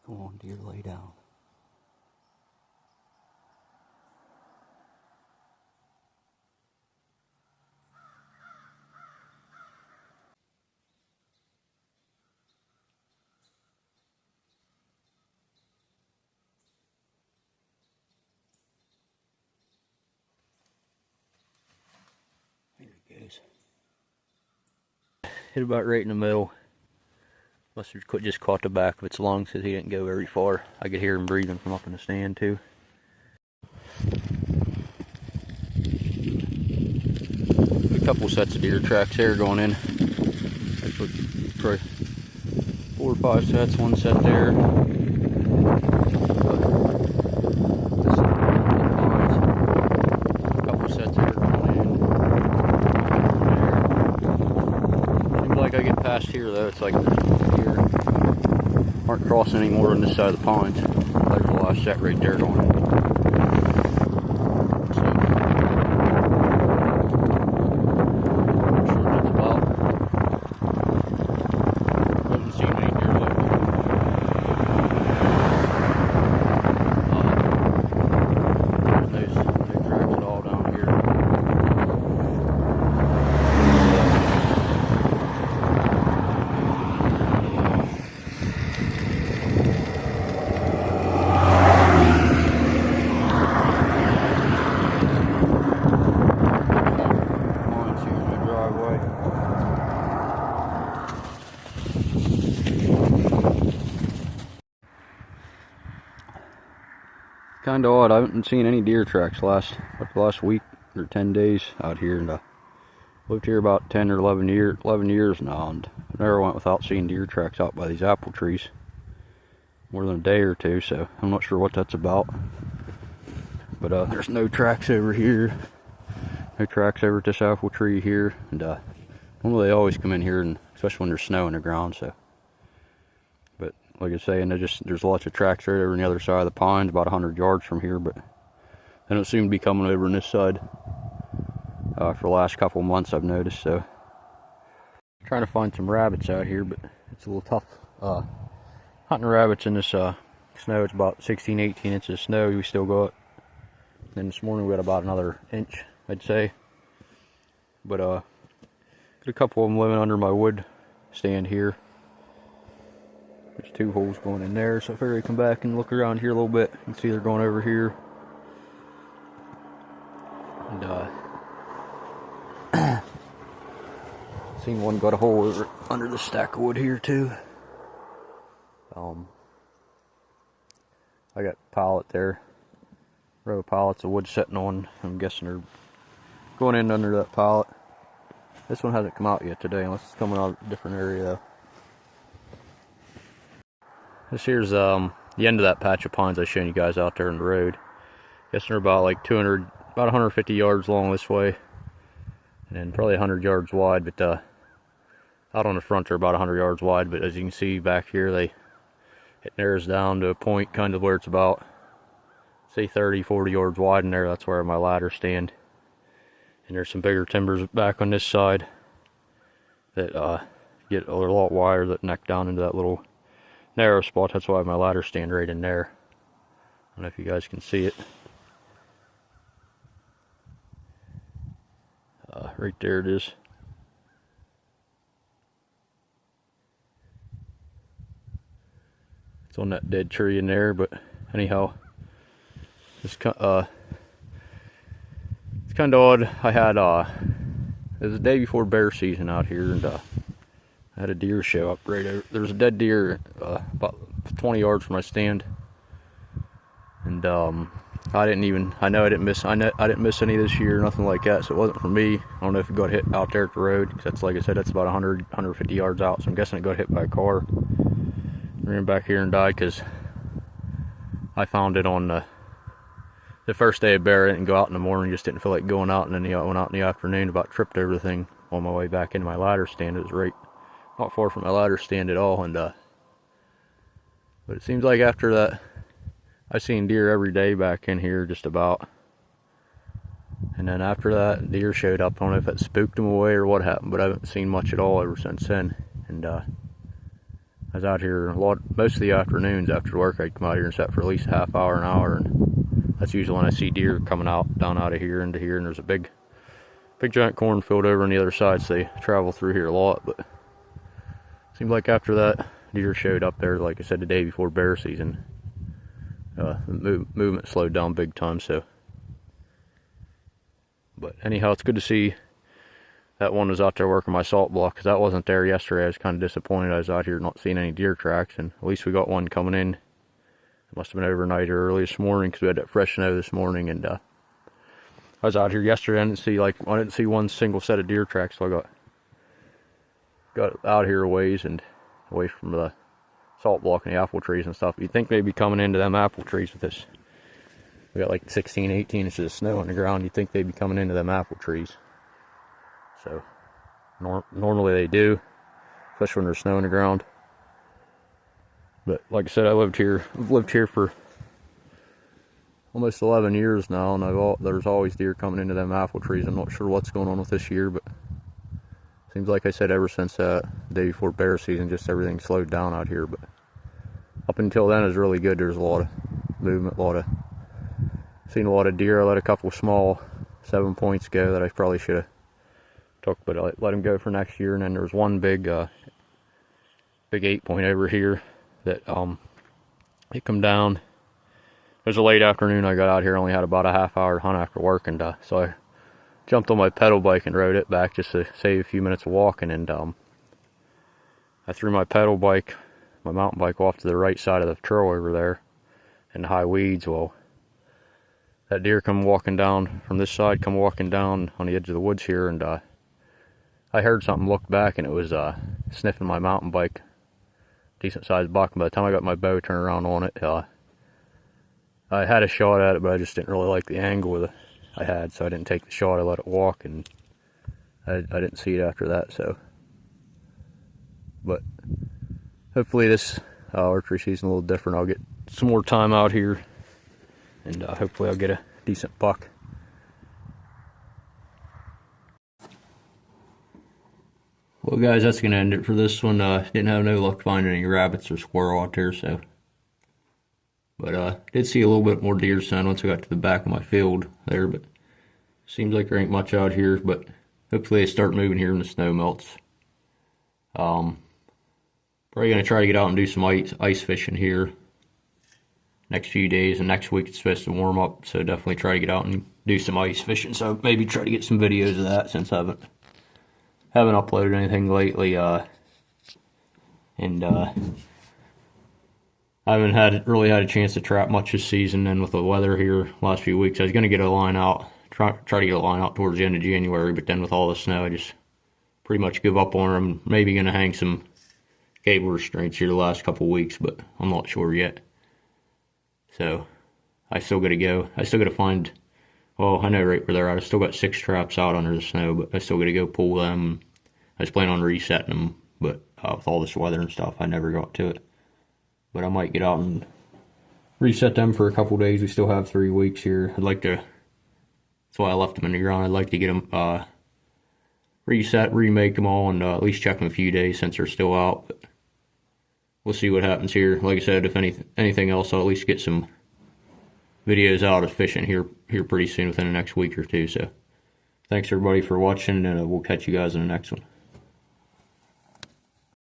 Come on, deer, lay down. There he goes. Hit about right in the middle. Must have just caught the back of its lungs because he didn't go very far. I could hear him breathing from up in the stand too. A couple sets of deer tracks there going in. I put probably 4 or 5 sets, 1 set there. A couple sets there going in. There. Seems like I get past here though, it's like deer aren't crossing anymore on this side of the pond. There's the last set right there going in. Kind of odd. I haven't seen any deer tracks last week or 10 days out here, and I lived here about 10 or 11 years now, and I never went without seeing deer tracks out by these apple trees more than a day or two. So I'm not sure what that's about. But there's no tracks over here, no tracks over at this apple tree here, and normally they always come in here, and especially when there's snow on the ground. So. Like I was saying, there's lots of tracks right over on the other side of the pond, about 100 yards from here, but they don't seem to be coming over on this side for the last couple months, I've noticed. So, trying to find some rabbits out here, but it's a little tough hunting rabbits in this snow. It's about 16, 18 inches of snow we still got. And then this morning we got about another inch, I'd say. But got a couple of them living under my wood stand here. There's 2 holes going in there, so if I figure I come back and look around here a little bit, you can see they're going over here. And seen one got a hole over under the stack of wood here too. I got a pallet there, row of pallets of wood sitting on. I'm guessing they're going in under that pallet. This one hasn't come out yet today, unless it's coming out of a different area though. This here's the end of that patch of pines I was showing you guys out there on the road. Guess they're about like 150 yards long this way, and probably 100 yards wide. But out on the front they're about 100 yards wide. But as you can see back here, it narrows down to a point kind of where it's about, say, 30, 40 yards wide in there. That's where my ladder stand. And there's some bigger timbers back on this side that get a lot wider that neck down into that little narrow spot. That's why I have my ladder stand right in there. I don't know if you guys can see it. Right there it is. It's on that dead tree in there, but anyhow, it's kind of odd. I had it was the day before bear season out here, and I had a deer show up right over. There was a dead deer about 20 yards from my stand, and I didn't miss any this year, nothing like that. So it wasn't for me. I don't know if it got hit out there at the road, because that's, like I said, that's about 150 yards out. So I'm guessing it got hit by a car. Ran back here and died because I found it on the first day of bear. I didn't go out in the morning, just didn't feel like going out, and then I went out in the afternoon. About tripped everything on my way back into my ladder stand. It was right not far from my ladder stand at all, and but it seems like after that I've seen deer every day back in here just about, and then after that deer showed up. I don't know if it spooked them away or what happened, but I haven't seen much at all ever since then. And I was out here most of the afternoons after work. I'd come out here and sit for at least a half hour, an hour, and that's usually when I see deer coming down out of here into here. And there's a big giant cornfield over on the other side, so they travel through here a lot. But it seemed like after that, deer showed up there, like I said, the day before bear season. The movement slowed down big time. So, but anyhow, it's good to see that one was out there working my salt block, because that wasn't there yesterday. I was kind of disappointed. I was out here not seeing any deer tracks, and at least we got one coming in. It must have been overnight or early this morning, because we had that fresh snow this morning. And I was out here yesterday. I didn't see one single set of deer tracks, so I got out here a ways and away from the salt block and the apple trees and stuff. You'd think they'd be coming into them apple trees with this. We got like 16, 18 inches of snow on the ground. You'd think they'd be coming into them apple trees. So normally they do, especially when there's snow on the ground. But like I said, I've lived here for almost 11 years now, and there's always deer coming into them apple trees. I'm not sure what's going on with this year, but seems like I said ever since the day before bear season, just everything slowed down out here. But up until then, it was really good. There's a lot of movement, seen a lot of deer. I let a couple small 7 points go that I probably should have took, but I let them go for next year. And then there was one big 8 point over here that it come down. It was a late afternoon. I got out here, only had about a half hour hunt after work, and so I jumped on my pedal bike and rode it back just to save a few minutes of walking. And I threw my mountain bike off to the right side of the trail over there in the high weeds. Well, that deer come walking down from this side, come walking down on the edge of the woods here, and I heard something, looked back, and it was sniffing my mountain bike, decent sized buck. And by the time I got my bow turned around on it, I had a shot at it, but I just didn't really like the angle I had, so I didn't take the shot. I let it walk, and I didn't see it after that. So, but hopefully this archery season a little different. I'll get some more time out here, and hopefully I'll get a decent buck. Well, guys, that's going to end it for this one. Didn't have no luck finding any rabbits or squirrel out there, so. But did see a little bit more deer sign once I got to the back of my field there, but seems like there ain't much out here, but hopefully they start moving here when the snow melts. Probably going to try to get out and do some ice fishing here next few days, and next week it's supposed to warm up, so definitely try to get out and do some ice fishing. So maybe try to get some videos of that, since I haven't uploaded anything lately, and I haven't really had a chance to trap much this season. And with the weather here last few weeks, I was going to get a line out, try to get a line out towards the end of January, but then with all the snow, I just pretty much give up on them. Maybe going to hang some cable restraints here the last couple weeks, but I'm not sure yet. So I still got to go. I still got to find, well, I know right where they're at. I still got 6 traps out under the snow, but I still got to go pull them. I was planning on resetting them, but with all this weather and stuff, I never got to it. But I might get out and reset them for a couple days. We still have 3 weeks here. I'd like to, that's why I left them in the ground. I'd like to get them reset, remake them all, and at least check them a few days since they're still out. But we'll see what happens here. Like I said, if anything else, I'll at least get some videos out of fishing here pretty soon, within the next week or two. So thanks everybody for watching, and we'll catch you guys in the next one.